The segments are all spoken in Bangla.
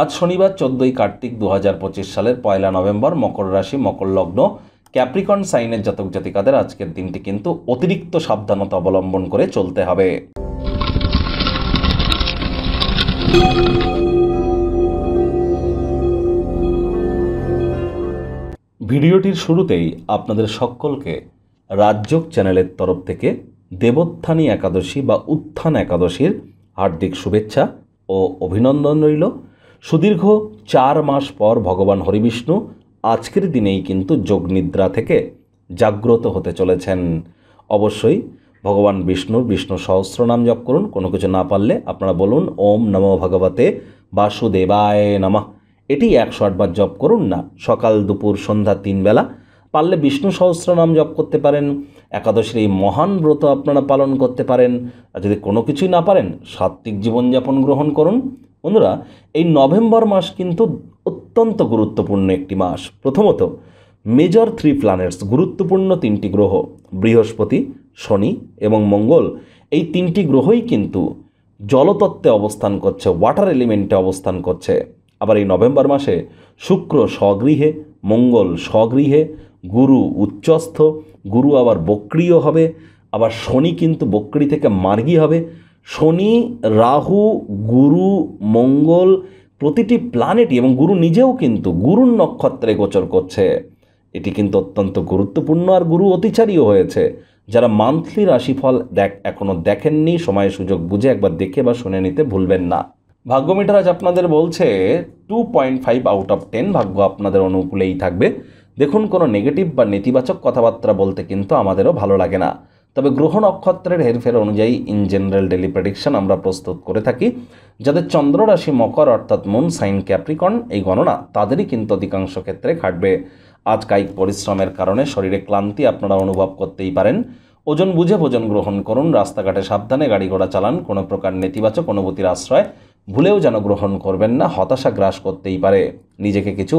আজ শনিবার 14ই কার্তিক 2025 সালের 1 নভেম্বর, মকর রাশি, মকর লগ্ন, ক্যাপ্রিকন সাইনের জাতক জাতিকাদের আজকের দিনটি কিন্তু অতিরিক্ত সাবধানতা অবলম্বন করে চলতে হবে। ভিডিওটির শুরুতেই আপনাদের সকলকে রাজযোগ চ্যানেলের তরফ থেকে দেবোত্থানী একাদশী বা উত্থান একাদশীর হার্দিক শুভেচ্ছা ও অভিনন্দন রইল। সুদীর্ঘ 4 মাস পর ভগবান হরিবিষ্ণু আজকের দিনেই কিন্তু যোগনিদ্রা থেকে জাগ্রত হতে চলেছেন। অবশ্যই ভগবান বিষ্ণু সহস্রনাম জপ করুন। কোনো কিছু না পারলে আপনারা বলুন ওম নমো ভগবতে বাসুদেবায় নমঃ। এটি 108 বার জপ করুন না, সকাল দুপুর সন্ধ্যা 3 বেলা। পারলে বিষ্ণু সহস্রনাম জপ করতে পারেন। একাদশীর এই মহান ব্রত আপনারা পালন করতে পারেন। আর যদি কোনো কিছুই না পারেন, সাত্ত্বিক জীবনযাপন গ্রহণ করুন। বন্ধুরা, এই নভেম্বর মাস কিন্তু অত্যন্ত গুরুত্বপূর্ণ একটি মাস। প্রথমত, মেজর 3 প্ল্যানেটস, গুরুত্বপূর্ণ 3টি গ্রহ বৃহস্পতি, শনি এবং মঙ্গল, এই 3টি গ্রহই কিন্তু জলতত্ত্বে অবস্থান করছে, ওয়াটার এলিমেন্টে অবস্থান করছে। আবার এই নভেম্বর মাসে শুক্র স্বগৃহে, মঙ্গল স্বগৃহে, গুরু উচ্চস্থ, গুরু আবার বক্রীয় হবে, আবার শনি কিন্তু বক্রী থেকে মার্গী হবে। শনি, রাহু, গুরু, মঙ্গল প্রতিটি প্ল্যানেটই এবং গুরু নিজেও কিন্তু গুরুর নক্ষত্রে গোচর করছে। এটি কিন্তু অত্যন্ত গুরুত্বপূর্ণ। আর গুরু অতিচারীও হয়েছে। যারা মান্থলি রাশিফল এখনও দেখেননি, সময় সুযোগ বুঝে একবার দেখে বা শুনে নিতে ভুলবেন না। ভাগ্য মিটার আজ আপনাদের বলছে 2.5 আউট অফ 10, ভাগ্য আপনাদের অনুকূলেই থাকবে। দেখুন, কোনো নেগেটিভ বা নেতিবাচক কথাবার্তা বলতে কিন্তু আমাদেরও ভালো লাগে না। তবে গ্রহ নক্ষত্রের হেরফের অনুযায়ী ইন জেনারেল ডেলি প্রেডিকশন আমরা প্রস্তুত করে থাকি। যাদের চন্দ্র রাশি মকর অর্থাৎ মুন সাইন ক্যাপ্রিকন, এই গণনা তাদেরই কিন্তু অধিকাংশ ক্ষেত্রে খাটবে। আজ কায়িক পরিশ্রমের কারণে শরীরে ক্লান্তি আপনারা অনুভব করতেই পারেন। ওজন বুঝে ভোজন গ্রহণ করুন। রাস্তাঘাটে সাবধানে গাড়ি ঘোড়া চালান। কোনো প্রকার নেতিবাচক অনুভূতির আশ্রয় ভুলেও যেন গ্রহণ করবেন না, হতাশা গ্রাস করতেই পারে। নিজেকে কিছু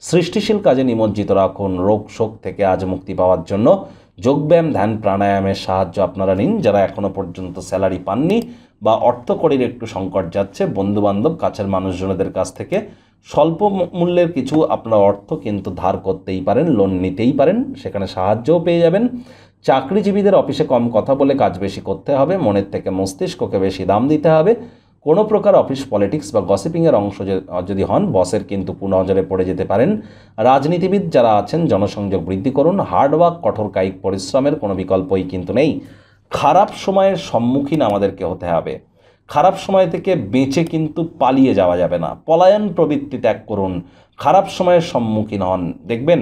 সৃষ্টিশীল কাজে নিমজ্জিত রাখুন। রোগ শোক থেকে আজ মুক্তি পাওয়ার জন্য যোগব্যায়াম, ধ্যান, প্রাণায়ামের সাহায্য আপনারা নিন। যারা এখনও পর্যন্ত স্যালারি পাননি বা অর্থকড়ির একটু সংকট যাচ্ছে, বন্ধুবান্ধব, কাছের মানুষজনদের কাছ থেকে স্বল্প মূল্যের কিছু আপনারা অর্থ কিন্তু ধার করতেই পারেন, লোন নিতেই পারেন, সেখানে সাহায্যও পেয়ে যাবেন। চাকরিজীবীদের অফিসে কম কথা বলে কাজ বেশি করতে হবে। মনের থেকে মস্তিষ্ককে বেশি দাম দিতে হবে। কোনো প্রকার অফিস পলিটিক্স বা গসিপিংয়ের অংশ যদি হন, বসের কিন্তু নজরে পড়ে যেতে পারেন। রাজনীতিবিদ যারা আছেন, জনসংযোগ বৃদ্ধি করুন। হার্ডওয়ার্ক, কঠোর কায়িক পরিশ্রমের কোনো বিকল্পই কিন্তু নেই। খারাপ সময়ের সম্মুখীন আমাদেরকে হতে হবে। খারাপ সময় থেকে বেঁচে কিন্তু পালিয়ে যাওয়া যাবে না। পলায়ন প্রবৃত্তি ত্যাগ করুন। খারাপ সময়ের সম্মুখীন হন, দেখবেন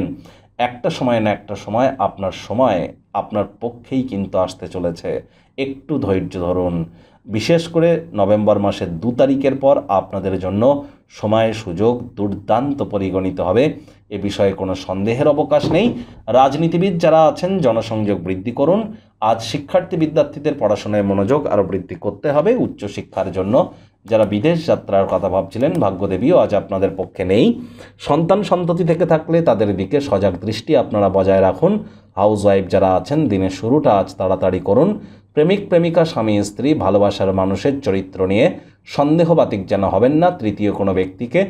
একটা সময় না একটা সময় আপনার পক্ষেই কিন্তু আসতে চলেছে। একটু ধৈর্য ধরুন। বিশেষ করে নভেম্বর মাসের 2 তারিখের পর আপনাদের জন্য সময় সুযোগ দুর্দান্ত পরিগণিত হবে। এ বিষয়ে কোনো সন্দেহের অবকাশ নেই। রাজনীতিবিদ যারা আছেন, জনসংযোগ বৃদ্ধি করুন। আজ শিক্ষার্থী বিদ্যার্থীদের পড়াশোনায় মনোযোগ আরও বৃদ্ধি করতে হবে। উচ্চশিক্ষার জন্য যারা বিদেশ যাত্রার কথা ভাবছিলেন, ভাগ্যদেবীও আজ আপনাদের পক্ষে নেই। সন্তান সন্ততি থেকে থাকলে তাদের দিকে সজাগ দৃষ্টি আপনারা বজায় রাখুন। হাউসওয়াইফ যারা আছেন, দিনের শুরুটা আজ তাড়াতাড়ি করুন। প্রেমিক প্রেমিকা, স্বামী স্ত্রী, ভালোবাসার মানুষের চরিত্র নিয়ে সন্দেহবাতিক যেন হবেন না। তৃতীয় কোনো ব্যক্তিকে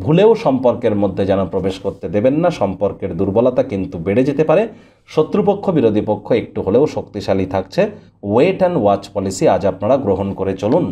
ভুলেও সম্পর্কের মধ্যে যেন প্রবেশ করতে দেবেন না। সম্পর্কের দুর্বলতা কিন্তু বেড়ে যেতে পারে। শত্রুপক্ষ, বিরোধী পক্ষ একটু হলেও শক্তিশালী থাকছে। ওয়েট অ্যান্ড ওয়াচ পলিসি আজ আপনারা গ্রহণ করে চলুন।